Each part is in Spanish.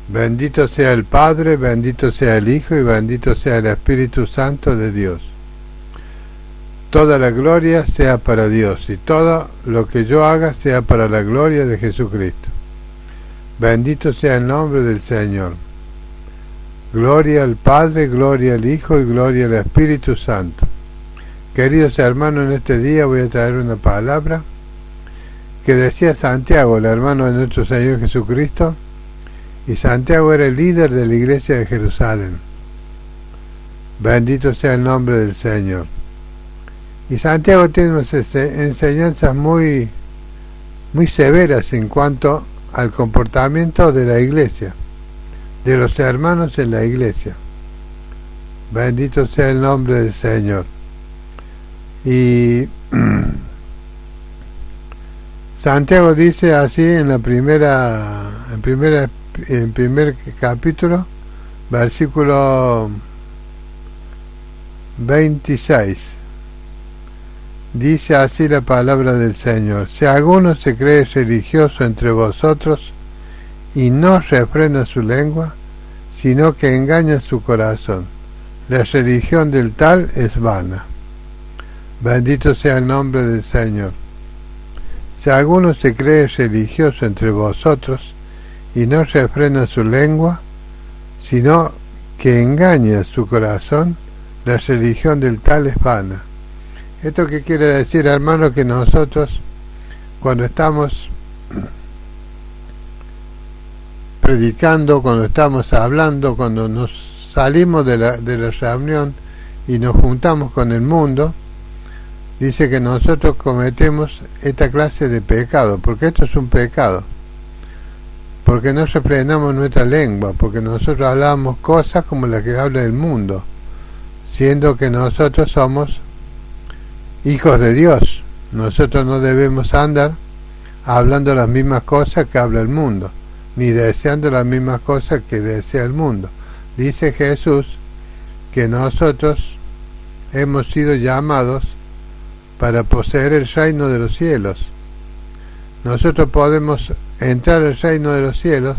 Bendito sea el Padre, bendito sea el Hijo y bendito sea el Espíritu Santo de Dios. Toda la gloria sea para Dios y todo lo que yo haga sea para la gloria de Jesucristo. Bendito sea el nombre del Señor. Gloria al Padre, gloria al Hijo y gloria al Espíritu Santo. Queridos hermanos, en este día voy a traer una palabra que decía Santiago, el hermano de nuestro Señor Jesucristo, y Santiago era el líder de la iglesia de Jerusalén. Bendito sea el nombre del Señor. Y Santiago tiene unas enseñanzas muy severas en cuanto al comportamiento de la iglesia, de los hermanos en la iglesia. Bendito sea el nombre del Señor. Y Santiago dice así en primer capítulo, versículo 26. Dice así la palabra del Señor: si alguno se cree religioso entre vosotros y no refrena su lengua, sino que engaña su corazón, la religión del tal es vana. Bendito sea el nombre del Señor. Si alguno se cree religioso entre vosotros y no refrena su lengua, sino que engaña su corazón, la religión del tal es vana. ¿Esto qué quiere decir, hermano? Que nosotros, cuando estamos predicando, cuando estamos hablando, cuando nos salimos de la reunión y nos juntamos con el mundo, dice que nosotros cometemos esta clase de pecado, porque esto es un pecado, porque no refrenamos nuestra lengua, porque nosotros hablamos cosas como las que habla el mundo, siendo que nosotros somos hijos de Dios. Nosotros no debemos andar hablando las mismas cosas que habla el mundo, ni deseando las mismas cosas que desea el mundo. Dice Jesús que nosotros hemos sido llamados para poseer el reino de los cielos. Nosotros podemos entrar al reino de los cielos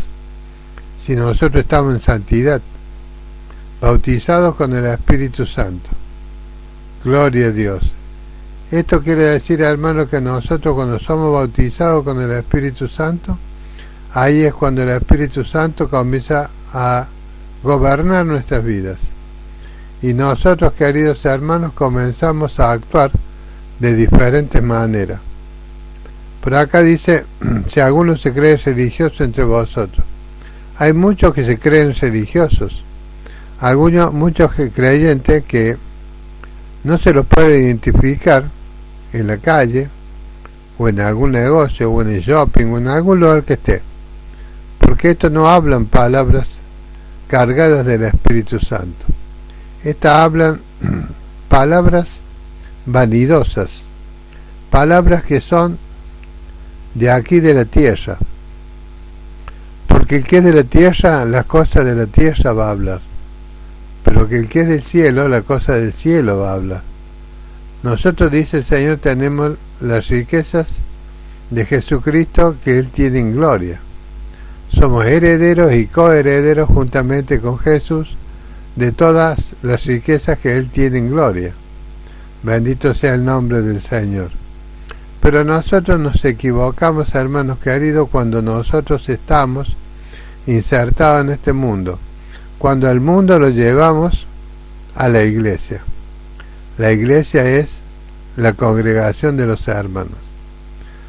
si nosotros estamos en santidad, bautizados con el Espíritu Santo. Gloria a Dios. Esto quiere decir, hermano, que nosotros cuando somos bautizados con el Espíritu Santo, ahí es cuando el Espíritu Santo comienza a gobernar nuestras vidas. Y nosotros, queridos hermanos, comenzamos a actuar de diferentes maneras. Por acá dice, si alguno se cree religioso entre vosotros. Hay muchos que se creen religiosos. Muchos creyentes que no se los puede identificar en la calle, o en algún negocio, o en el shopping, o en algún lugar que esté. Porque estos no hablan palabras cargadas del Espíritu Santo. Estas hablan palabras vanidosas, palabras que son de aquí de la tierra, porque el que es de la tierra, las cosas de la tierra va a hablar, pero que el que es del cielo, la cosa del cielo va a hablar. Nosotros, dice el Señor, tenemos las riquezas de Jesucristo que Él tiene en gloria. Somos herederos y coherederos juntamente con Jesús de todas las riquezas que Él tiene en gloria. Bendito sea el nombre del Señor. Pero nosotros nos equivocamos, hermanos queridos, cuando nosotros estamos insertados en este mundo, cuando al mundo lo llevamos a la iglesia. La iglesia es la congregación de los hermanos.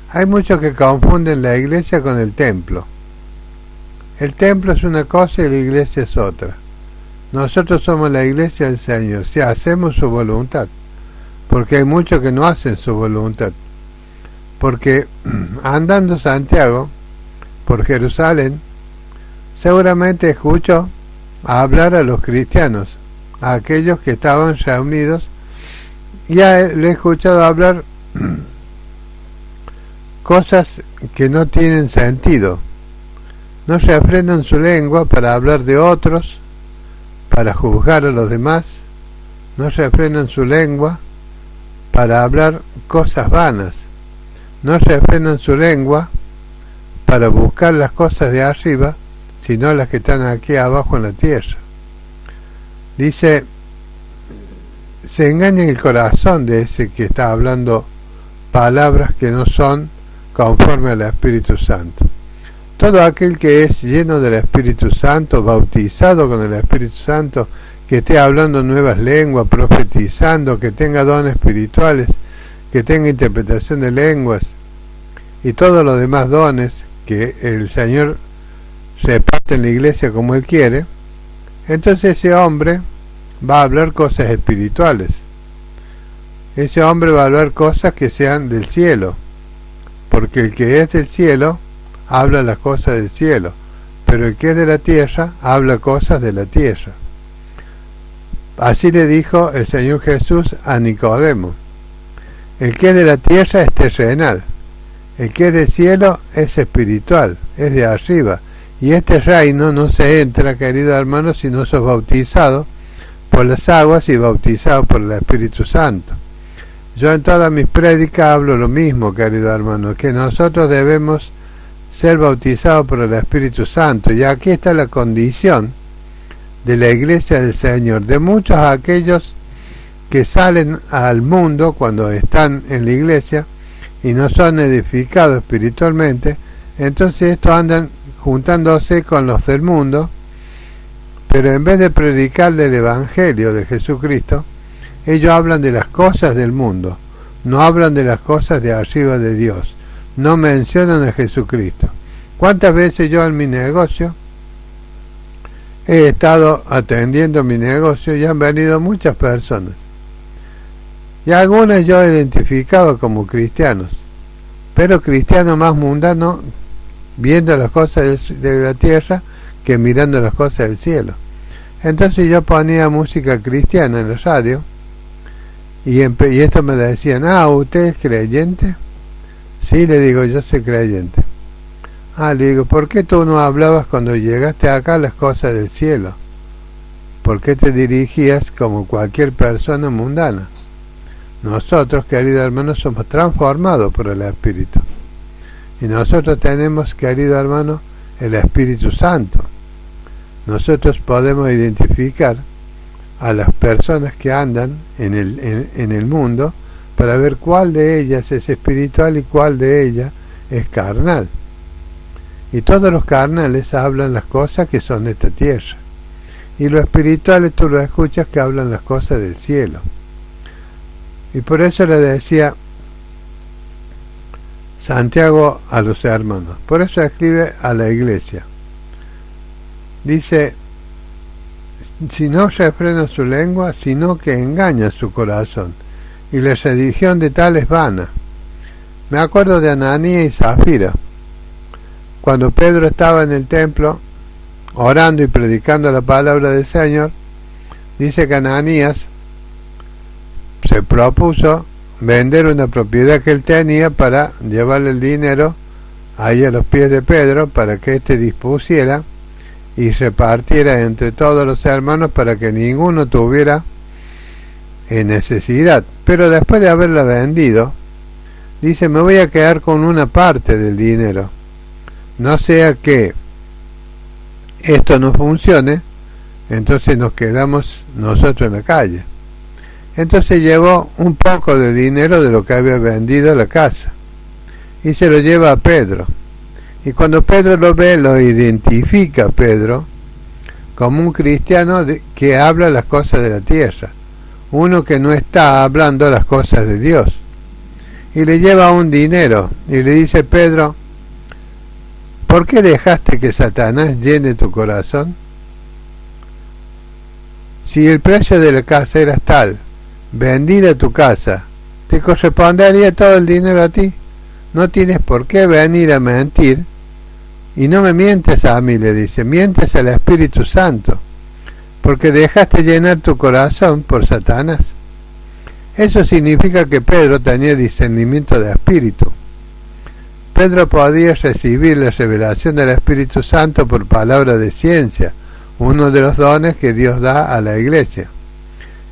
Hay muchos que confunden la iglesia con el templo. El templo es una cosa y la iglesia es otra. Nosotros somos la iglesia del Señor, si hacemos su voluntad, porque hay muchos que no hacen su voluntad. Porque andando Santiago por Jerusalén, seguramente escuchó hablar a los cristianos, a aquellos que estaban reunidos, y le he escuchado hablar cosas que no tienen sentido. No refrenan su lengua para hablar de otros, para juzgar a los demás. No refrenan su lengua para hablar cosas vanas. No refrenan su lengua para buscar las cosas de arriba, sino las que están aquí abajo en la tierra. Dice, se engaña el corazón de ese que está hablando palabras que no son conforme al Espíritu Santo. Todo aquel que es lleno del Espíritu Santo, bautizado con el Espíritu Santo, que esté hablando nuevas lenguas, profetizando, que tenga dones espirituales, que tenga interpretación de lenguas y todos los demás dones que el Señor reparte en la iglesia como Él quiere, entonces ese hombre va a hablar cosas espirituales. Ese hombre va a hablar cosas que sean del cielo, porque el que es del cielo habla las cosas del cielo, pero el que es de la tierra habla cosas de la tierra. Así le dijo el Señor Jesús a Nicodemo: el que es de la tierra es terrenal, el que es del cielo es espiritual, es de arriba, y este reino no se entra, querido hermano, si no sos bautizado por las aguas y bautizado por el Espíritu Santo. Yo en todas mis prédicas hablo lo mismo, querido hermano, que nosotros debemos ser bautizados por el Espíritu Santo, y aquí está la condición de la iglesia del Señor, de muchos aquellos que salen al mundo cuando están en la iglesia y no son edificados espiritualmente. Entonces estos andan juntándose con los del mundo, pero en vez de predicarle el Evangelio de Jesucristo, ellos hablan de las cosas del mundo, no hablan de las cosas de arriba de Dios, no mencionan a Jesucristo. ¿Cuántas veces yo en mi negocio he estado atendiendo mi negocio y han venido muchas personas? Y algunas yo he identificado como cristianos, pero cristianos más mundanos, viendo las cosas de la tierra que mirando las cosas del cielo. Entonces yo ponía música cristiana en la radio y esto me decían: ¿usted es creyente? Sí, le digo, yo soy creyente. Le digo, ¿por qué tú no hablabas cuando llegaste acá las cosas del cielo? ¿Por qué te dirigías como cualquier persona mundana? Nosotros, querido hermano, somos transformados por el Espíritu. Y nosotros tenemos, querido hermano, el Espíritu Santo. Nosotros podemos identificar a las personas que andan en el mundo para ver cuál de ellas es espiritual y cuál de ellas es carnal. Y todos los carnales hablan las cosas que son de esta tierra, y los espirituales tú los escuchas que hablan las cosas del cielo. Y por eso le decía Santiago a los hermanos, por eso escribe a la iglesia, dice: si no refrena su lengua, sino que engaña su corazón, y la religión de tal es vana. Me acuerdo de Ananías y Zafira, cuando Pedro estaba en el templo orando y predicando la palabra del Señor. Dice que Ananías se propuso vender una propiedad que él tenía para llevarle el dinero ahí a los pies de Pedro, para que éste dispusiera y repartiera entre todos los hermanos para que ninguno tuviera necesidad. Pero después de haberla vendido, dice: me voy a quedar con una parte del dinero, no sea que esto no funcione, entonces nos quedamos nosotros en la calle. Entonces llevó un poco de dinero de lo que había vendido la casa y se lo lleva a Pedro. Y cuando Pedro lo ve, lo identifica Pedro como un cristiano que habla las cosas de la tierra, uno que no está hablando las cosas de Dios. Y le lleva un dinero y le dice: Pedro, ¿por qué dejaste que Satanás llene tu corazón? Si el precio de la casa era tal, vendida tu casa, te correspondería todo el dinero a ti. No tienes por qué venir a mentir, y no me mientes a mí, le dice, mientes al Espíritu Santo, porque dejaste llenar tu corazón por Satanás. Eso significa que Pedro tenía discernimiento de espíritu. Pedro podía recibir la revelación del Espíritu Santo por palabra de ciencia, uno de los dones que Dios da a la iglesia.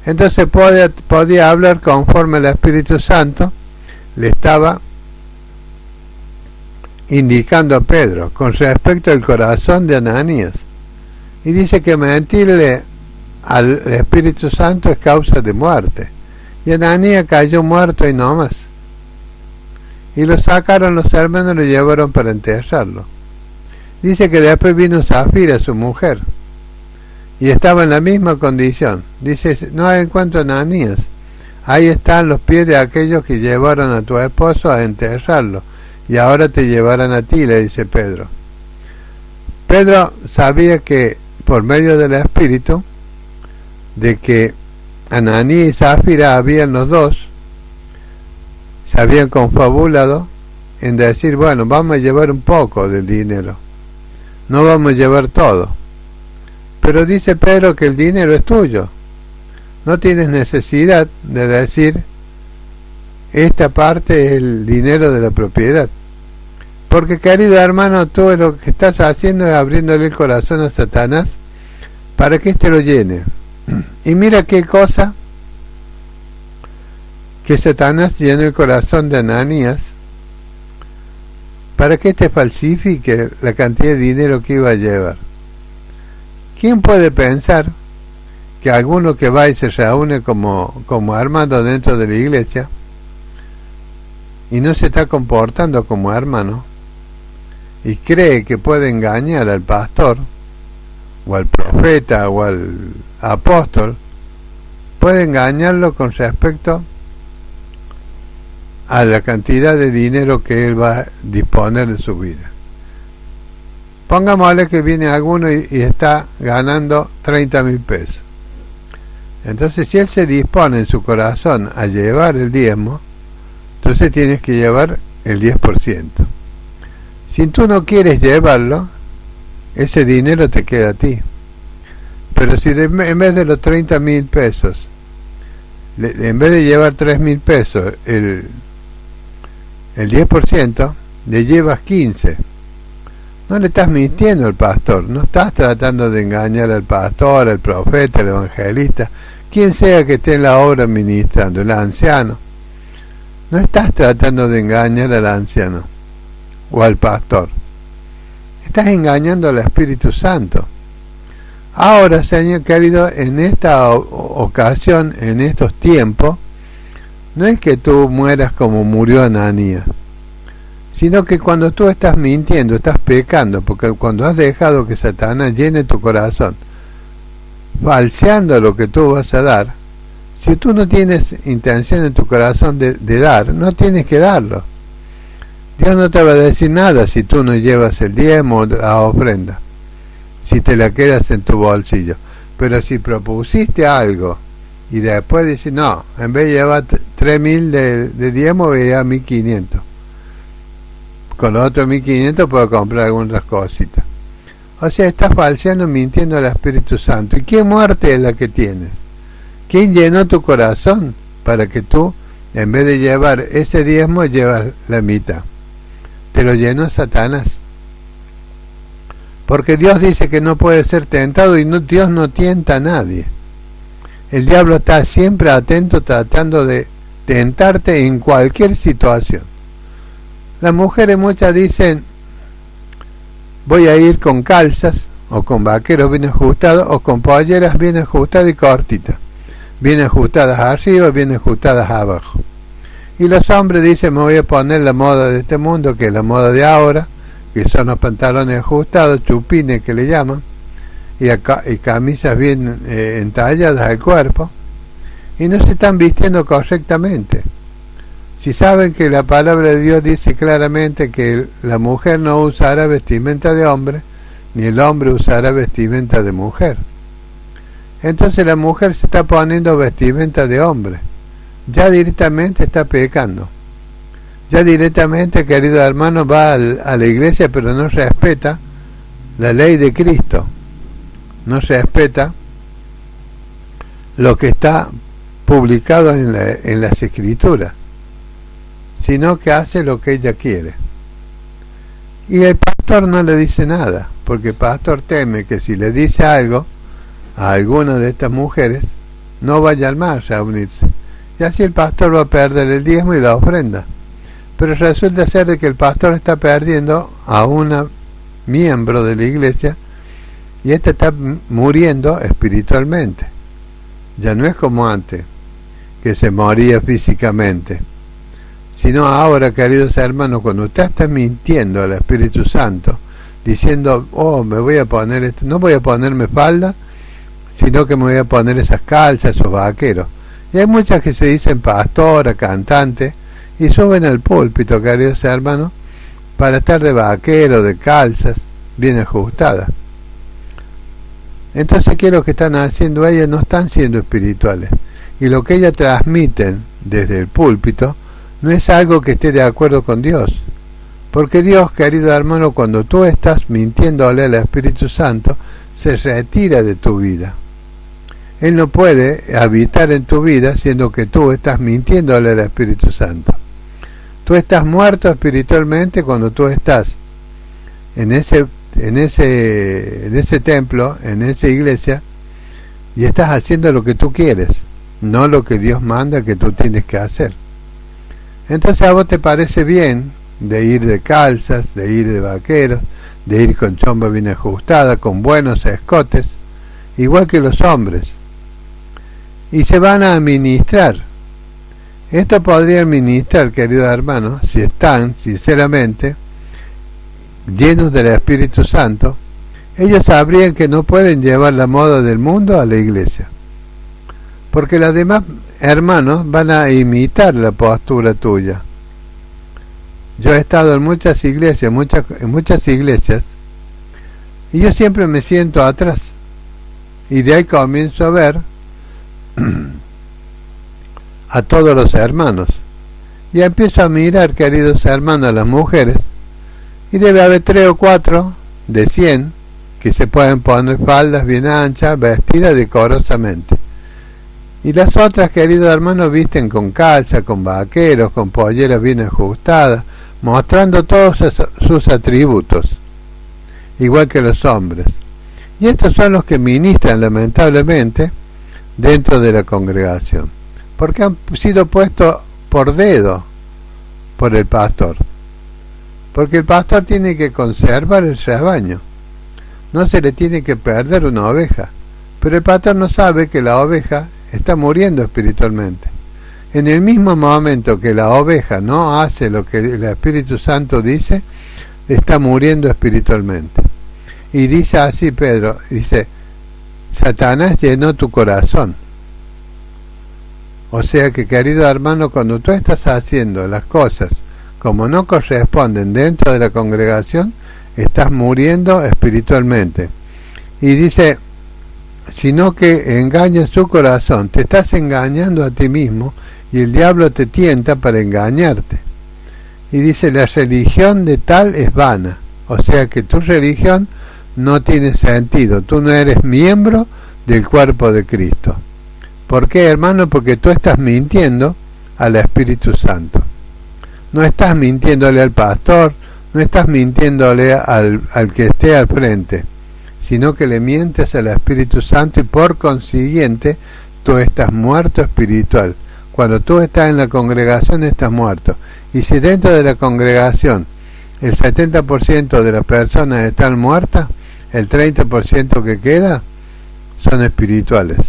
Entonces podía hablar conforme al Espíritu Santo le estaba indicando a Pedro con respecto al corazón de Ananías, y dice que mentirle al Espíritu Santo es causa de muerte, y Ananías cayó muerto y no más, y lo sacaron los hermanos y lo llevaron para enterrarlo. Dice que después vino Zafira, su mujer, y estaba en la misma condición. Dice, no encuentro a Ananías, ahí están los pies de aquellos que llevaron a tu esposo a enterrarlo, y ahora te llevarán a ti, le dice Pedro. Pedro sabía que por medio del Espíritu, de que Ananías y Zafira habían los dos, se habían confabulado en decir, bueno, vamos a llevar un poco del dinero, no vamos a llevar todo. Pero dice Pedro que el dinero es tuyo, no tienes necesidad de decir, esta parte es el dinero de la propiedad. Porque, querido hermano, tú lo que estás haciendo es abriéndole el corazón a Satanás para que éste lo llene. Y mira qué cosa, que Satanás llenó el corazón de Ananías para que éste falsifique la cantidad de dinero que iba a llevar. ¿Quién puede pensar que alguno que va y se reúne como hermano dentro de la iglesia y no se está comportando como hermano y cree que puede engañar al pastor o al profeta o al apóstol, puede engañarlo con respecto a la cantidad de dinero que él va a disponer de su vida? Pongámosle que viene alguno y está ganando 30.000 pesos. Entonces, si él se dispone en su corazón a llevar el diezmo, entonces tienes que llevar el 10%. Si tú no quieres llevarlo, ese dinero te queda a ti. Pero si en vez de los 30.000 pesos, en vez de llevar 3.000 pesos, el 10%, le llevas 15. No le estás mintiendo al pastor, no estás tratando de engañar al pastor, al profeta, al evangelista, quien sea que esté en la obra ministrando, el anciano. No estás tratando de engañar al anciano o al pastor. Estás engañando al Espíritu Santo. Ahora, Señor querido, en esta ocasión, en estos tiempos, no es que tú mueras como murió Ananías, sino que cuando tú estás mintiendo, estás pecando, porque cuando has dejado que Satanás llene tu corazón, falseando lo que tú vas a dar, si tú no tienes intención en tu corazón de dar, no tienes que darlo. Dios no te va a decir nada si tú no llevas el diezmo o la ofrenda, si te la quedas en tu bolsillo. Pero si propusiste algo y después dices, no, en vez de llevar 3.000 de diezmo, voy a llevar 1.500. Con los otros 1.500 puedo comprar algunas cositas. O sea, estás falseando, mintiendo al Espíritu Santo. ¿Y qué muerte es la que tienes? ¿Quién llenó tu corazón para que tú, en vez de llevar ese diezmo, llevas la mitad? Te lo llenó Satanás. Porque Dios dice que no puede ser tentado y Dios no tienta a nadie. El diablo está siempre atento tratando de tentarte en cualquier situación. Las mujeres muchas dicen, voy a ir con calzas o con vaqueros bien ajustados o con polleras bien ajustadas y cortitas, bien ajustadas arriba, bien ajustadas abajo. Y los hombres dicen, me voy a poner la moda de este mundo, que es la moda de ahora, que son los pantalones ajustados, chupines que le llaman, y camisas bien entalladas al cuerpo, y no se están vistiendo correctamente. Si saben que la palabra de Dios dice claramente que la mujer no usará vestimenta de hombre, ni el hombre usará vestimenta de mujer. Entonces la mujer se está poniendo vestimenta de hombre. Ya directamente está pecando. Ya directamente, querido hermano, va a la iglesia, pero no respeta la ley de Cristo. No respeta lo que está publicado en las Escrituras, sino que hace lo que ella quiere. Y el pastor no le dice nada, porque el pastor teme que si le dice algo a alguna de estas mujeres, no vaya al mar a unirse. Y así el pastor va a perder el diezmo y la ofrenda. pero resulta ser de que el pastor está perdiendo a una miembro de la iglesia y esta está muriendo espiritualmente. Ya no es como antes, que se moría físicamente, sino ahora, queridos hermanos, cuando usted está mintiendo al Espíritu Santo, diciendo, oh, me voy a poner esto, no voy a ponerme falda, sino que me voy a poner esas calzas, esos vaqueros. Y hay muchas que se dicen pastora, cantante, y suben al púlpito, queridos hermanos, para estar de vaquero, de calzas, bien ajustadas. Entonces, ¿qué es lo que están haciendo ellas? No están siendo espirituales. Y lo que ellas transmiten desde el púlpito no es algo que esté de acuerdo con Dios. Porque Dios, querido hermano, cuando tú estás mintiéndole al Espíritu Santo, se retira de tu vida. Él no puede habitar en tu vida siendo que tú estás mintiéndole al Espíritu Santo. Tú estás muerto espiritualmente cuando tú estás en ese templo, en esa iglesia, y estás haciendo lo que tú quieres, no lo que Dios manda que tú tienes que hacer. Entonces a vos te parece bien de ir de calzas, de ir de vaqueros, de ir con chomba bien ajustada, con buenos escotes, igual que los hombres, y se van a ministrar. Esto podría ministrar, queridos hermanos, si están sinceramente llenos del Espíritu Santo. Ellos sabrían que no pueden llevar la moda del mundo a la iglesia, porque los demás hermanos van a imitar la postura tuya. Yo he estado en muchas iglesias, y yo siempre me siento atrás, y de ahí comienzo a ver a todos los hermanos, y empiezo a mirar, queridos hermanos, a las mujeres, y debe haber 3 o 4 de 100 que se pueden poner faldas bien anchas, vestidas decorosamente. Y las otras, queridos hermanos, visten con calza, con vaqueros, con polleras bien ajustadas, mostrando todos sus atributos, igual que los hombres. Y estos son los que ministran, lamentablemente, dentro de la congregación, porque han sido puestos por dedo por el pastor. Porque el pastor tiene que conservar el rebaño, no se le tiene que perder una oveja, pero el pastor no sabe que la oveja está muriendo espiritualmente. En el mismo momento que la oveja no hace lo que el Espíritu Santo dice, está muriendo espiritualmente. Y dice así Pedro, dice, Satanás llenó tu corazón. O sea que, querido hermano, cuando tú estás haciendo las cosas como no corresponden dentro de la congregación, estás muriendo espiritualmente. Y dice, sino que engañas su corazón, te estás engañando a ti mismo, y el diablo te tienta para engañarte. Y dice, la religión de tal es vana, o sea que tu religión no tiene sentido, tú no eres miembro del cuerpo de Cristo. ¿Por qué, hermano? Porque tú estás mintiendo al Espíritu Santo. No estás mintiéndole al pastor, no estás mintiéndole al que esté al frente, sino que le mientes al Espíritu Santo, y por consiguiente tú estás muerto espiritual. Cuando tú estás en la congregación estás muerto. Y si dentro de la congregación el 70% de las personas están muertas, el 30% que queda son espirituales,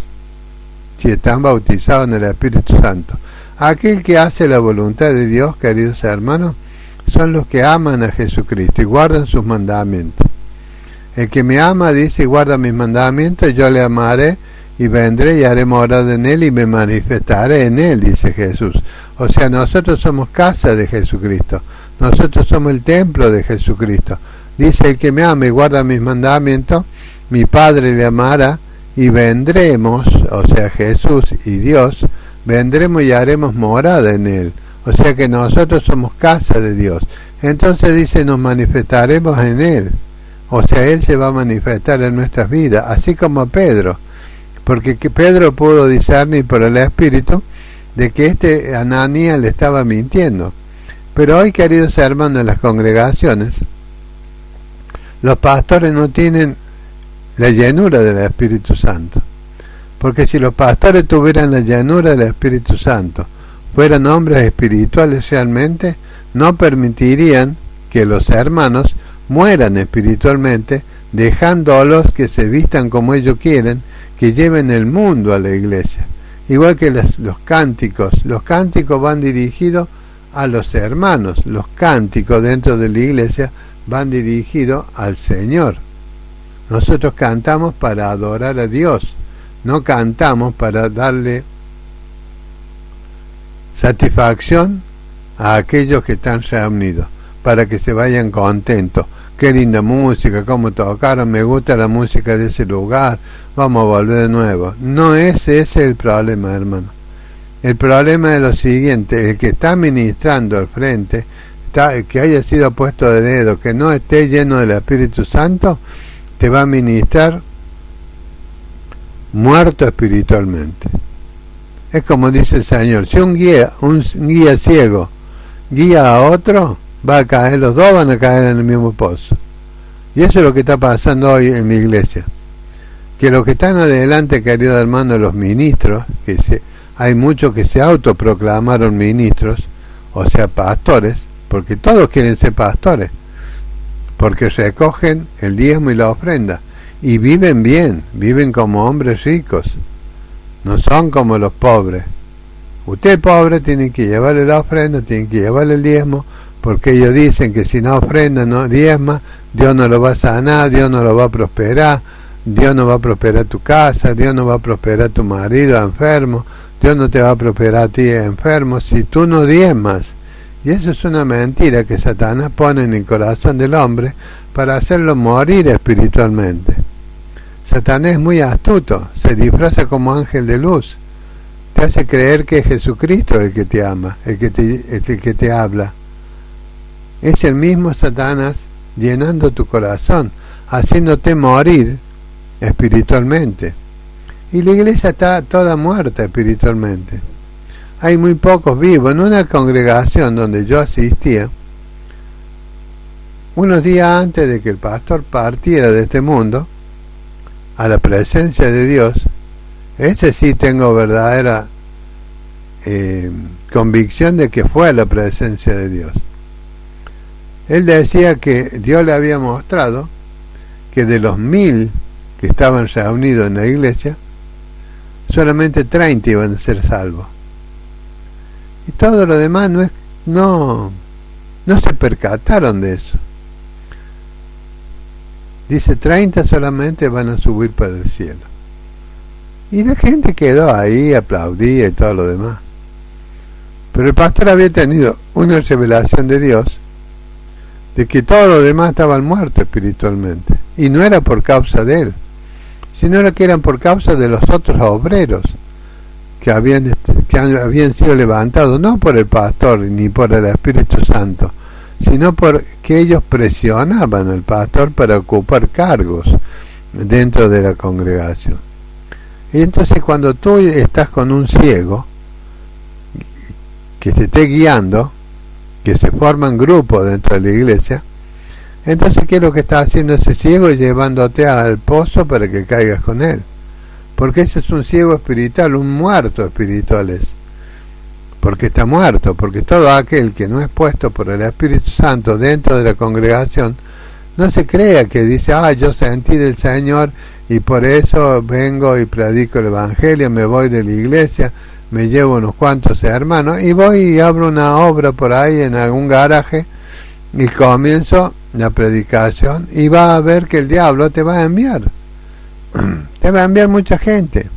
si están bautizados en el Espíritu Santo. Aquel que hace la voluntad de Dios, queridos hermanos, son los que aman a Jesucristo y guardan sus mandamientos. El que me ama, dice, y guarda mis mandamientos, yo le amaré y vendré y haré morada en él y me manifestaré en él, dice Jesús. O sea, nosotros somos casa de Jesucristo, nosotros somos el templo de Jesucristo. Dice, el que me ama y guarda mis mandamientos, mi Padre le amará y vendremos, o sea, Jesús y Dios, vendremos y haremos morada en él. O sea que nosotros somos casa de Dios. Entonces dice, nos manifestaremos en él. O sea, él se va a manifestar en nuestras vidas, así como a Pedro. Porque que Pedro pudo discernir por el Espíritu de que este Ananías le estaba mintiendo. Pero hoy, queridos hermanos, en las congregaciones, los pastores no tienen la llenura del Espíritu Santo. Porque si los pastores tuvieran la llenura del Espíritu Santo, fueran hombres espirituales realmente, no permitirían que los hermanos mueran espiritualmente, dejándolos que se vistan como ellos quieren, que lleven el mundo a la iglesia. Igual que los cánticos van dirigidos a los hermanos, los cánticos dentro de la iglesia van dirigidos al Señor. Nosotros cantamos para adorar a Dios, no cantamos para darle satisfacción a aquellos que están reunidos, para que se vayan contentos. Qué linda música, cómo tocaron, me gusta la música de ese lugar, vamos a volver de nuevo. No ese es el problema, hermano. El problema es lo siguiente: el que está ministrando al frente, que haya sido puesto de dedo, que no esté lleno del Espíritu Santo, te va a ministrar muerto espiritualmente. Es como dice el Señor: si un guía ciego guía a otro, va a caer, los dos van a caer en el mismo pozo. Y eso es lo que está pasando hoy en la iglesia, que los que están adelante, querido hermano, los ministros, hay muchos que se autoproclamaron ministros, o sea, pastores, porque todos quieren ser pastores, porque recogen el diezmo y la ofrenda, y viven bien, viven como hombres ricos, no son como los pobres. Usted pobre tiene que llevarle la ofrenda, tiene que llevarle el diezmo, porque ellos dicen que si no ofrenda, no diezma, Dios no lo va a sanar, Dios no lo va a prosperar, Dios no va a prosperar tu casa, Dios no va a prosperar tu marido enfermo, Dios no te va a prosperar a ti enfermo si tú no diezmas. Y eso es una mentira que Satanás pone en el corazón del hombre para hacerlo morir espiritualmente. Satanás es muy astuto, se disfraza como ángel de luz, te hace creer que es Jesucristo el que te ama, el que te habla. Es el mismo Satanás llenando tu corazón, haciéndote morir espiritualmente. Y la iglesia está toda muerta espiritualmente. Hay muy pocos vivos. En una congregación donde yo asistía, unos días antes de que el pastor partiera de este mundo a la presencia de Dios, ese sí tengo verdadera convicción de que fue a la presencia de Dios. Él decía que Dios le había mostrado que de los 1000 que estaban reunidos en la iglesia, solamente 30 iban a ser salvos. Y todo lo demás no se percataron de eso. Dice, 30 solamente van a subir para el cielo. Y la gente quedó ahí, aplaudía y todo lo demás. Pero el pastor había tenido una revelación de Dios de que todos los demás estaban muertos espiritualmente. Y no era por causa de él, sino que eran por causa de los otros obreros que habían sido levantados, no por el pastor ni por el Espíritu Santo, sino porque ellos presionaban al pastor para ocupar cargos dentro de la congregación. Y entonces cuando tú estás con un ciego que te esté guiando, que se forman grupos dentro de la iglesia, entonces ¿qué es lo que está haciendo ese ciego? Llevándote al pozo para que caigas con él. Porque ese es un ciego espiritual, un muerto espiritual es. Porque está muerto, porque todo aquel que no es puesto por el Espíritu Santo dentro de la congregación, no se crea que dice, yo sentí del Señor y por eso vengo y predico el Evangelio, me voy de la iglesia, me llevo unos cuantos hermanos y voy y abro una obra por ahí en algún garaje y comienzo la predicación y va a ver que el diablo te va a enviar. Te va a enviar mucha gente.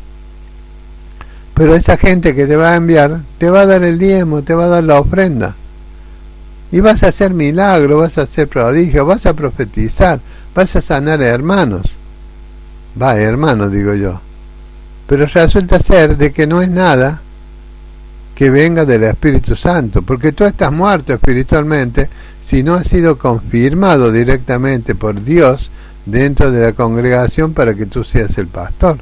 Pero esa gente que te va a enviar te va a dar el diezmo, te va a dar la ofrenda. Y vas a hacer milagros, vas a hacer prodigios, vas a profetizar, vas a sanar a hermanos. Hermanos, digo yo. Pero resulta ser de que no es nada que venga del Espíritu Santo, porque tú estás muerto espiritualmente si no has sido confirmado directamente por Dios dentro de la congregación para que tú seas el pastor,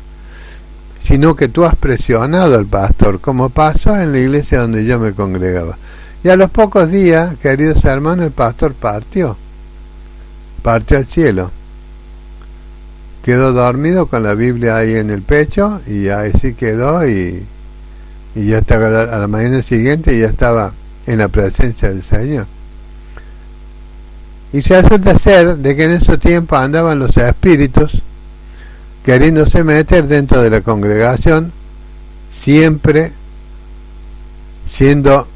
sino que tú has presionado al pastor, como pasó en la iglesia donde yo me congregaba. Y a los pocos días, queridos hermanos, el pastor partió al cielo. Quedó dormido con la Biblia ahí en el pecho y ahí sí quedó y ya estaba a la mañana siguiente y ya estaba en la presencia del Señor. Y resulta ser de que en esos tiempos andaban los espíritus queriéndose meter dentro de la congregación, siempre siendo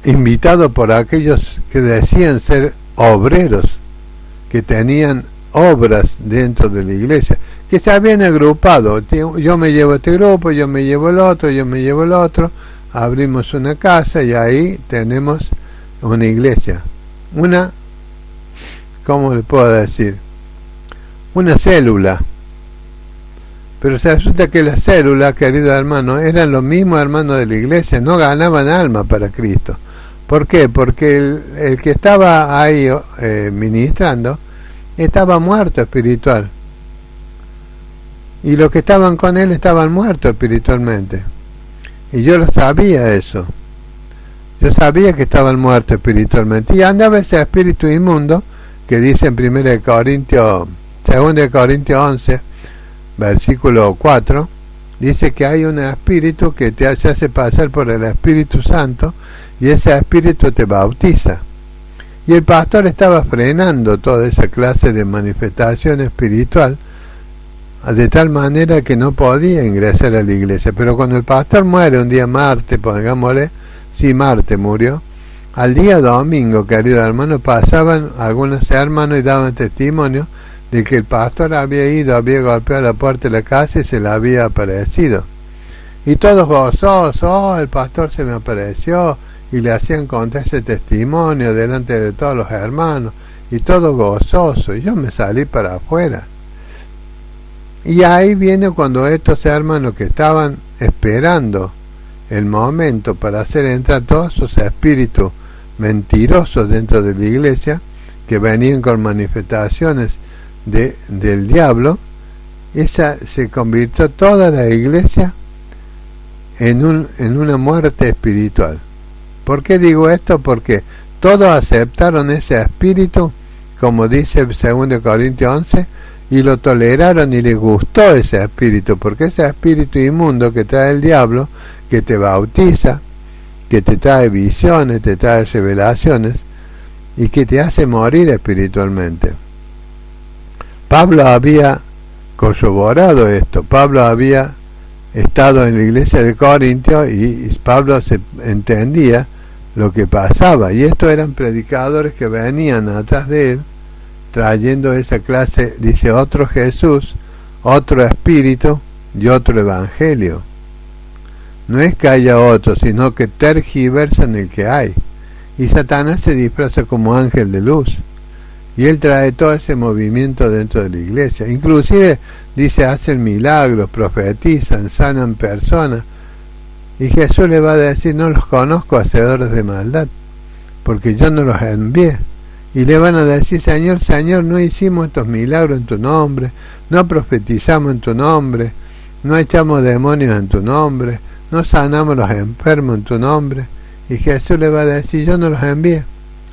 invitado por aquellos que decían ser obreros, que tenían obras dentro de la iglesia, que se habían agrupado. Yo me llevo este grupo, yo me llevo el otro, yo me llevo el otro, abrimos una casa y ahí tenemos una iglesia, ¿cómo le puedo decir? Una célula. Pero se resulta que las células, queridos hermanos, eran los mismos hermanos de la iglesia, no ganaban alma para Cristo. ¿Por qué? Porque el que estaba ahí ministrando estaba muerto espiritual. Y los que estaban con él estaban muertos espiritualmente. Y yo lo sabía eso. Yo sabía que estaban muertos espiritualmente. Y andaba ese espíritu inmundo que dice en 2 Corintios 11, versículo 4, dice que hay un espíritu que se hace pasar por el Espíritu Santo y ese espíritu te bautiza. Y el pastor estaba frenando toda esa clase de manifestación espiritual de tal manera que no podía ingresar a la iglesia. Pero cuando el pastor muere un día martes, pongámosle, sí, martes murió, al día domingo, querido hermano, pasaban algunos hermanos y daban testimonio de que el pastor había golpeado la puerta de la casa y se le había aparecido. Y todos gozosos, el pastor se me apareció, y le hacían contar ese testimonio delante de todos los hermanos, y todos gozosos, y yo me salí para afuera. Y ahí viene cuando estos hermanos que estaban esperando el momento para hacer entrar todos esos espíritus mentirosos dentro de la iglesia, que venían con manifestaciones del diablo, se convirtió toda la iglesia en una muerte espiritual. ¿Por qué digo esto? Porque todos aceptaron ese espíritu, como dice 2 Corintios 11, y lo toleraron y les gustó ese espíritu, porque ese espíritu inmundo que trae el diablo, que te bautiza, que te trae visiones, te trae revelaciones y que te hace morir espiritualmente. Pablo había corroborado esto. Pablo había estado en la iglesia de Corintios y Pablo se entendía lo que pasaba, y estos eran predicadores que venían atrás de él trayendo esa clase, dice, otro Jesús, otro espíritu y otro evangelio. No es que haya otro, sino que tergiversan el que hay. Y Satanás se disfraza como ángel de luz, y él trae todo ese movimiento dentro de la iglesia. Inclusive dice, hacen milagros, profetizan, sanan personas, y Jesús le va a decir, no los conozco, hacedores de maldad, porque yo no los envié. Y le van a decir, Señor, Señor, no hicimos estos milagros en tu nombre, no profetizamos en tu nombre, no echamos demonios en tu nombre, no sanamos los enfermos en tu nombre. Y Jesús le va a decir, yo no los envié,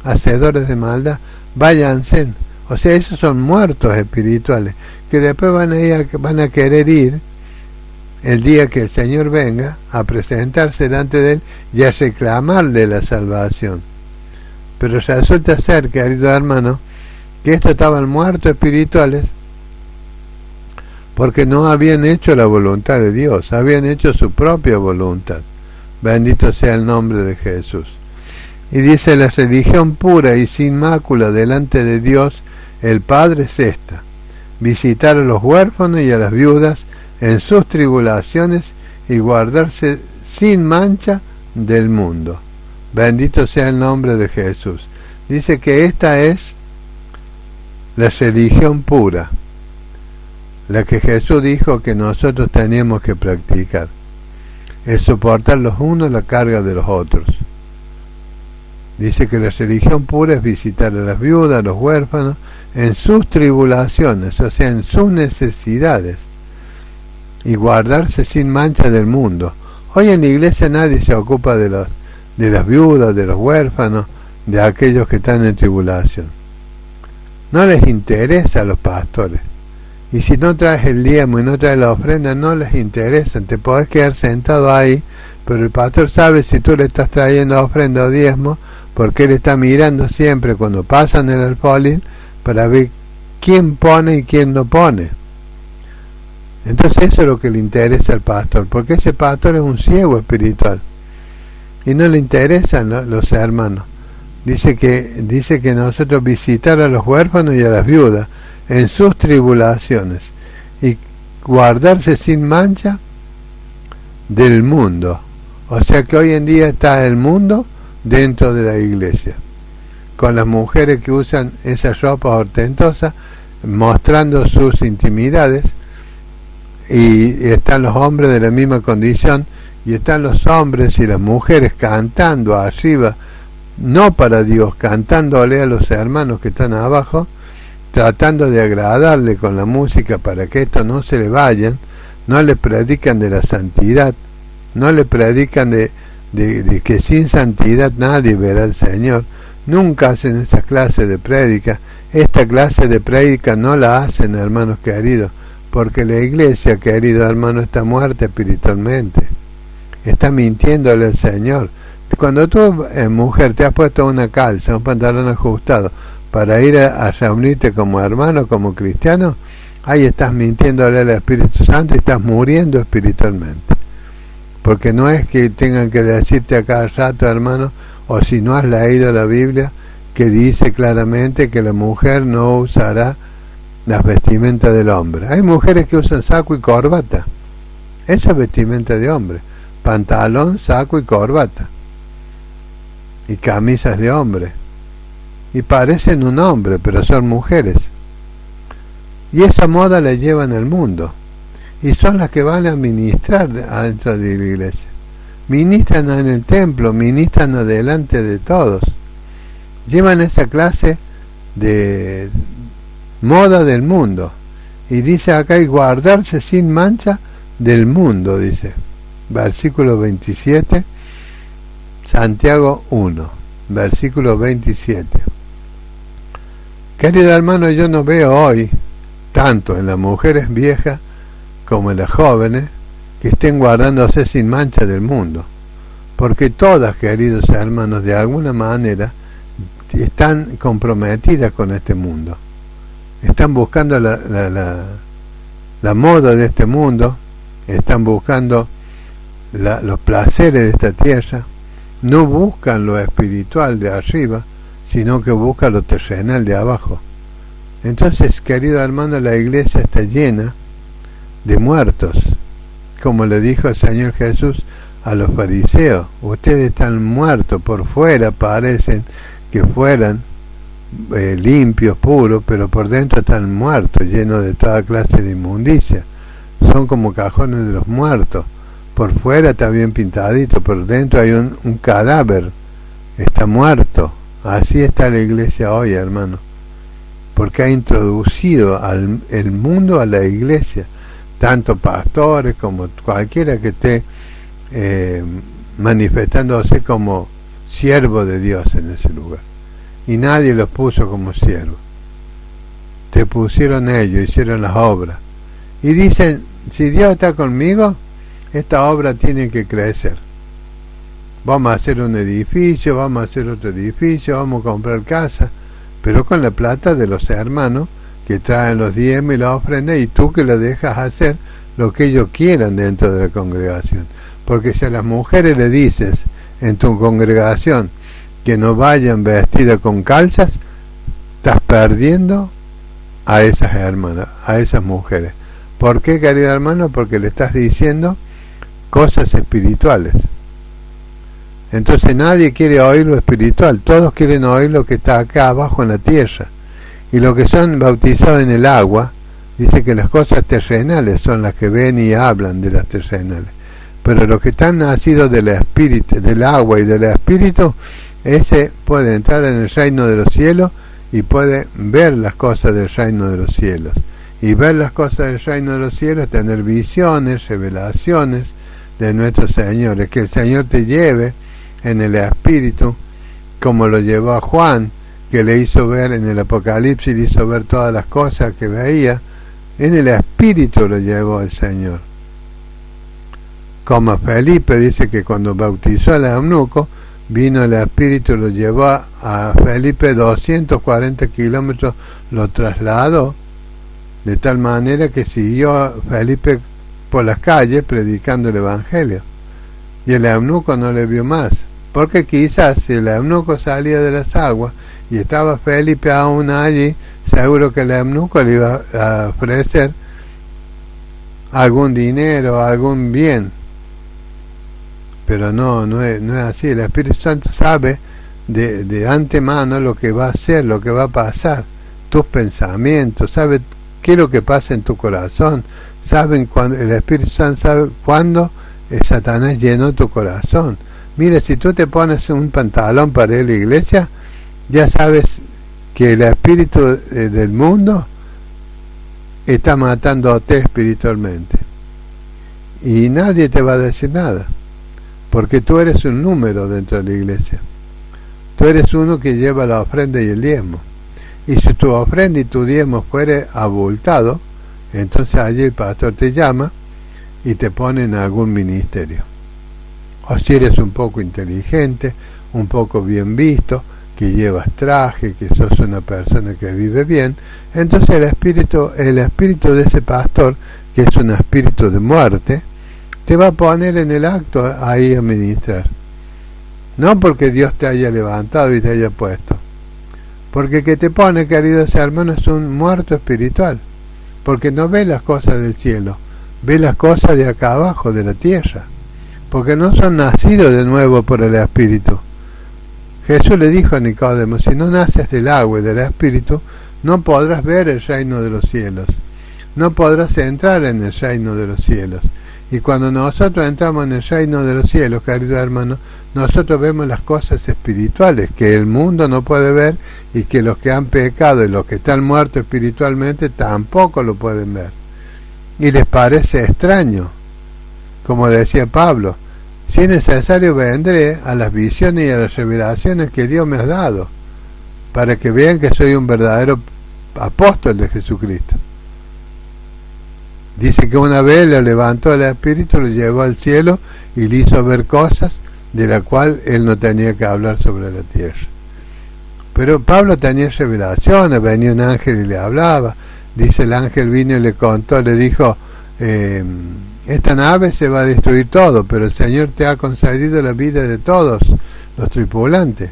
hacedores de maldad, váyanse. O sea, esos son muertos espirituales, que después van a querer ir el día que el Señor venga a presentarse delante de él y a reclamarle la salvación. Pero resulta ser, querido hermano, que estos estaban muertos espirituales porque no habían hecho la voluntad de Dios, habían hecho su propia voluntad. Bendito sea el nombre de Jesús. Y dice, la religión pura y sin mácula delante de Dios el Padre es esta: visitar a los huérfanos y a las viudas en sus tribulaciones y guardarse sin mancha del mundo. Bendito sea el nombre de Jesús. Dice que esta es la religión pura, la que Jesús dijo que nosotros teníamos que practicar, es soportar los unos la carga de los otros. Dice que la religión pura es visitar a las viudas, a los huérfanos, en sus tribulaciones, o sea, en sus necesidades, y guardarse sin mancha del mundo. Hoy en la iglesia nadie se ocupa de las viudas, de los huérfanos, de aquellos que están en tribulación. No les interesa a los pastores. Y si no traes el diezmo y no traes la ofrenda, no les interesa. Te podés quedar sentado ahí, pero el pastor sabe si tú le estás trayendo ofrenda o diezmo, porque Él está mirando siempre cuando pasan el alfolín para ver quién pone y quién no pone. Entonces eso es lo que le interesa al pastor, porque ese pastor es un ciego espiritual y no le interesan los hermanos. Dice que nosotros visitar a los huérfanos y a las viudas en sus tribulaciones y guardarse sin mancha del mundo. O sea que hoy en día está el mundo dentro de la iglesia, con las mujeres que usan esas ropas ostentosas mostrando sus intimidades, y están los hombres de la misma condición, y están los hombres y las mujeres cantando arriba, no para Dios, cantándole a los hermanos que están abajo, tratando de agradarle con la música para que esto no se le vayan. No le predican de la santidad, no le predican de que sin santidad nadie verá al Señor. Nunca hacen esa clase de prédica. Esta clase de prédica no la hacen, hermanos queridos, porque la iglesia, querido hermano, está muerta espiritualmente. Está mintiéndole al Señor. Cuando tú, mujer, te has puesto una calza, un pantalón ajustado, para ir a reunirte como hermano, como cristiano, ahí estás mintiéndole al Espíritu Santo y estás muriendo espiritualmente. Porque no es que tengan que decirte a cada rato, hermano, o si no has leído la Biblia, que dice claramente que la mujer no usará las vestimentas del hombre. Hay mujeres que usan saco y corbata. Eso es vestimenta de hombre. Pantalón, saco y corbata. Y camisas de hombre. Y parecen un hombre, pero son mujeres. Y esa moda la llevan al mundo. Y son las que van a ministrar adentro de la iglesia. Ministran en el templo, ministran adelante de todos. Llevan esa clase de moda del mundo. Y dice acá, y guardarse sin mancha del mundo, dice. Versículo 27, Santiago 1, versículo 27. Querido hermano, yo no veo hoy, tanto en las mujeres viejas como en las jóvenes, que estén guardándose sin mancha del mundo. Porque todas, queridos hermanos, de alguna manera están comprometidas con este mundo. Están buscando la moda de este mundo, están buscando los placeres de esta tierra, no buscan lo espiritual de arriba, sino que buscan lo terrenal de abajo. Entonces, querido hermano, la iglesia está llena de muertos, como le dijo el Señor Jesús a los fariseos: ustedes están muertos, por fuera parecen que fueran limpios, puros, pero por dentro están muertos, llenos de toda clase de inmundicia. Son como cajones de los muertos. Por fuera está bien pintadito, por dentro hay un cadáver, está muerto. Así está la iglesia hoy, hermano, porque ha introducido el mundo a la iglesia, tanto pastores como cualquiera que esté manifestándose como siervo de Dios en ese lugar. Y nadie los puso como siervo. Te pusieron ellos, hicieron las obras. Y dicen, si Dios está conmigo, esta obra tiene que crecer. Vamos a hacer un edificio, vamos a hacer otro edificio, vamos a comprar casa, pero con la plata de los hermanos que traen los diezmos y la ofrenda, y tú que lo dejas hacer lo que ellos quieran dentro de la congregación. Porque si a las mujeres le dices en tu congregación que no vayan vestidas con calzas, estás perdiendo a esas hermanas, a esas mujeres. ¿Por qué, querido hermano? Porque le estás diciendo cosas espirituales. Entonces nadie quiere oír lo espiritual, todos quieren oír lo que está acá abajo en la tierra. Y los que son bautizados en el agua, dice que las cosas terrenales son las que ven y hablan de las terrenales. Pero los que están nacidos del espíritu, del agua y del espíritu, ese puede entrar en el reino de los cielos y puede ver las cosas del reino de los cielos. Y ver las cosas del reino de los cielos, tener visiones, revelaciones de nuestro Señor. Que el Señor te lleve en el espíritu, como lo llevó a Juan, que le hizo ver en el Apocalipsis, le hizo ver todas las cosas que veía. En el espíritu lo llevó el Señor. Como Felipe dice que cuando bautizó al eunuco, vino el Espíritu, lo llevó a Felipe 240 kilómetros, lo trasladó, de tal manera que siguió Felipe por las calles predicando el Evangelio. Y el eunuco no le vio más, porque quizás si el eunuco salía de las aguas y estaba Felipe aún allí, seguro que el eunuco le iba a ofrecer algún dinero, algún bien. Pero no es así. El Espíritu Santo sabe de antemano lo que va a hacer, lo que va a pasar, tus pensamientos, sabe qué es lo que pasa en tu corazón, el Espíritu Santo sabe cuándo Satanás llenó tu corazón. Mira, si tú te pones un pantalón para ir a la iglesia, ya sabes que el espíritu del mundo está matándote espiritualmente. Y nadie te va a decir nada, porque tú eres un número dentro de la iglesia. Tú eres uno que lleva la ofrenda y el diezmo. Y si tu ofrenda y tu diezmo fuere abultado, entonces allí el pastor te llama y te pone en algún ministerio. O si eres un poco inteligente, un poco bien visto, que llevas traje, que sos una persona que vive bien, entonces el espíritu de ese pastor, que es un espíritu de muerte, te va a poner en el acto ahí a ministrar. No porque Dios te haya levantado y te haya puesto, porque el que te pone, queridos hermanos, es un muerto espiritual, porque no ve las cosas del cielo, ve las cosas de acá abajo, de la tierra, porque no son nacidos de nuevo por el Espíritu. Jesús le dijo a Nicodemo, si no naces del agua y del Espíritu, no podrás ver el reino de los cielos, no podrás entrar en el reino de los cielos. Y cuando nosotros entramos en el reino de los cielos, queridos hermanos, nosotros vemos las cosas espirituales que el mundo no puede ver y que los que han pecado y los que están muertos espiritualmente tampoco lo pueden ver. Y les parece extraño, como decía Pablo, si es necesario vendré a las visiones y a las revelaciones que Dios me ha dado, para que vean que soy un verdadero apóstol de Jesucristo. Dice que una vez le levantó el Espíritu, lo llevó al cielo y le hizo ver cosas de las cuales él no tenía que hablar sobre la tierra. Pero Pablo tenía revelaciones, venía un ángel y le hablaba. Dice, el ángel vino y le contó, le dijo, esta nave se va a destruir todo, pero el Señor te ha concedido la vida de todos los tripulantes.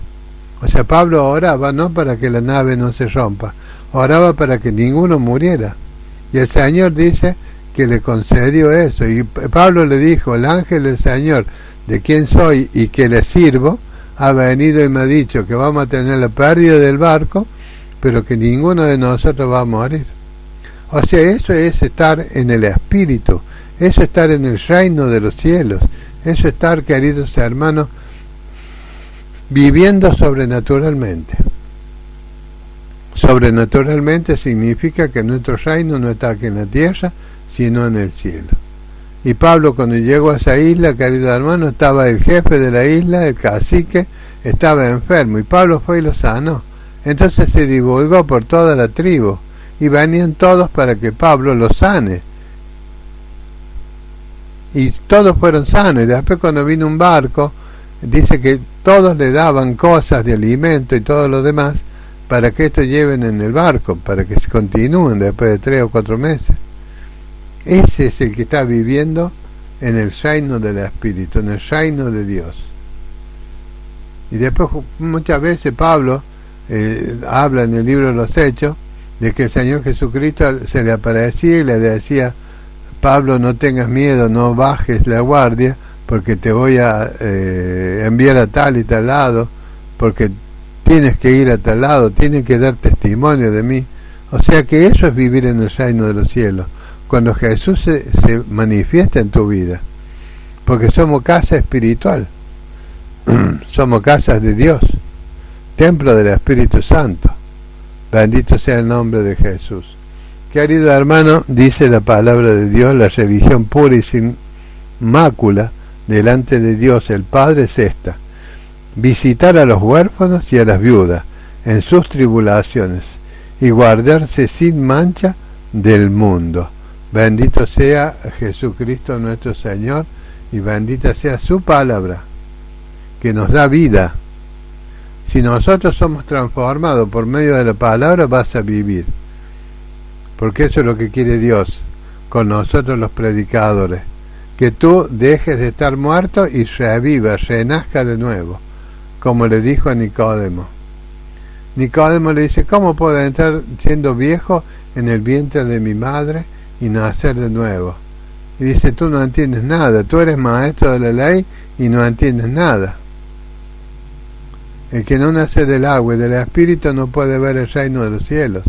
O sea, Pablo oraba no para que la nave no se rompa, oraba para que ninguno muriera. Y el Señor dice que le concedió eso. Y Pablo le dijo, el ángel del Señor, de quien soy y que le sirvo, ha venido y me ha dicho que vamos a tener la pérdida del barco, pero que ninguno de nosotros va a morir. O sea, eso es estar en el Espíritu, eso es estar en el reino de los cielos, eso es estar, queridos hermanos, viviendo sobrenaturalmente. Sobrenaturalmente significa que nuestro reino no está aquí en la tierra, sino en el cielo. Y Pablo, cuando llegó a esa isla, querido hermano, estaba el jefe de la isla, el cacique, estaba enfermo, y Pablo fue y lo sanó. Entonces se divulgó por toda la tribu, y venían todos para que Pablo los sane. Y todos fueron sanos, y después cuando vino un barco, dice que todos le daban cosas de alimento y todo lo demás, para que esto lleven en el barco, para que se continúen después de 3 o 4 meses. Ese es el que está viviendo en el reino del Espíritu, en el reino de Dios. Y después muchas veces Pablo habla en el libro de los Hechos de que el Señor Jesucristo se le aparecía y le decía, Pablo, no tengas miedo, no bajes la guardia, porque te voy a enviar a tal y tal lado, porque tienes que ir a tal lado, tienes que dar testimonio de mí. O sea que eso es vivir en el reino de los cielos, cuando Jesús se manifiesta en tu vida, porque somos casa espiritual, somos casas de Dios, templo del Espíritu Santo. Bendito sea el nombre de Jesús. Querido hermano, dice la palabra de Dios, la religión pura y sin mácula delante de Dios el Padre es esta: visitar a los huérfanos y a las viudas en sus tribulaciones y guardarse sin mancha del mundo. Bendito sea Jesucristo nuestro Señor y bendita sea su palabra, que nos da vida. Si nosotros somos transformados por medio de la palabra, vas a vivir. Porque eso es lo que quiere Dios con nosotros los predicadores. Que tú dejes de estar muerto y revivas, renazca de nuevo. Como le dijo a Nicodemo. Nicodemo le dice, ¿cómo puedo entrar siendo viejo en el vientre de mi madre y nacer de nuevo? Y dice, tú no entiendes nada, tú eres maestro de la ley y no entiendes nada. El que no nace del agua y del espíritu no puede ver el reino de los cielos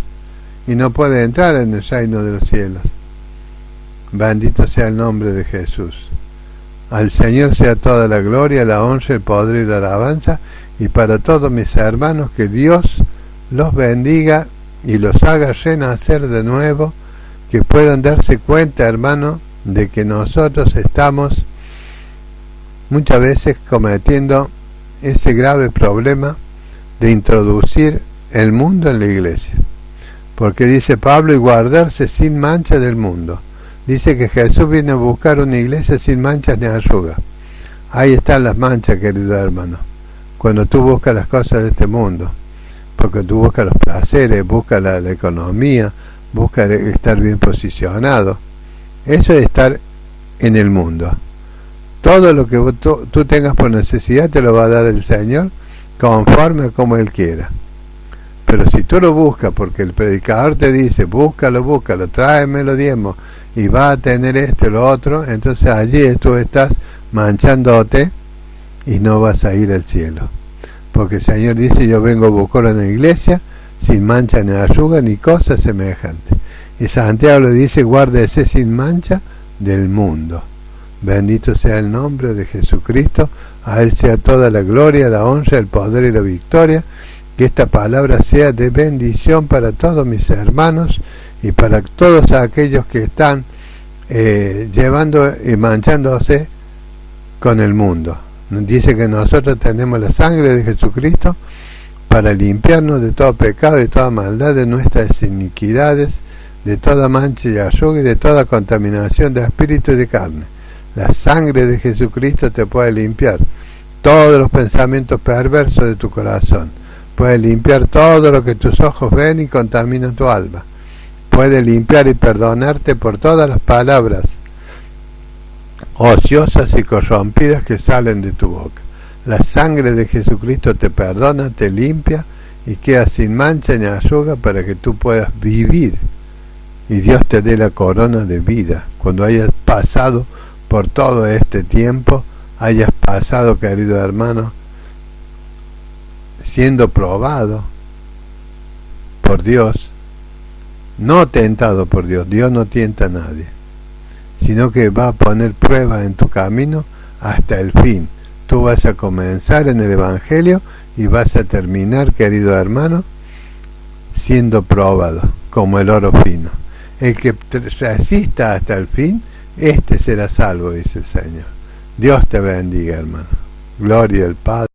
y no puede entrar en el reino de los cielos. Bendito sea el nombre de Jesús. Al Señor sea toda la gloria, la honra, el poder y la alabanza, y para todos mis hermanos que Dios los bendiga y los haga renacer de nuevo, que puedan darse cuenta, hermano, de que nosotros estamos muchas veces cometiendo ese grave problema de introducir el mundo en la iglesia. Porque dice Pablo, y guardarse sin mancha del mundo. Dice que Jesús viene a buscar una iglesia sin manchas ni arrugas. Ahí están las manchas, querido hermano. Cuando tú buscas las cosas de este mundo, porque tú buscas los placeres, buscas la economía, buscas estar bien posicionado. Eso es estar en el mundo. Todo lo que tú tengas por necesidad te lo va a dar el Señor conforme a como Él quiera. Pero si tú lo buscas porque el predicador te dice, búscalo, tráemelo diezmo y va a tener esto y lo otro, entonces allí tú estás manchándote y no vas a ir al cielo. Porque el Señor dice, yo vengo a buscar una iglesia sin mancha ni arruga ni cosa semejante. Y Santiago le dice, guárdese sin mancha del mundo. Bendito sea el nombre de Jesucristo, a Él sea toda la gloria, la honra, el poder y la victoria. Que esta palabra sea de bendición para todos mis hermanos y para todos aquellos que están llevando y manchándose con el mundo. Dice que nosotros tenemos la sangre de Jesucristo para limpiarnos de todo pecado y toda maldad, de nuestras iniquidades, de toda mancha y arruga y de toda contaminación de espíritu y de carne. La sangre de Jesucristo te puede limpiar todos los pensamientos perversos de tu corazón. Puede limpiar todo lo que tus ojos ven y contamina tu alma. Puede limpiar y perdonarte por todas las palabras ociosas y corrompidas que salen de tu boca. La sangre de Jesucristo te perdona, te limpia y queda sin mancha ni arruga para que tú puedas vivir y Dios te dé la corona de vida. Cuando hayas pasado por todo este tiempo, hayas pasado, querido hermano, siendo probado por Dios, no tentado por Dios. Dios no tienta a nadie, sino que va a poner pruebas en tu camino hasta el fin. Tú vas a comenzar en el Evangelio y vas a terminar, querido hermano, siendo probado como el oro fino. El que resista hasta el fin, este será salvo, dice el Señor. Dios te bendiga, hermano. Gloria al Padre.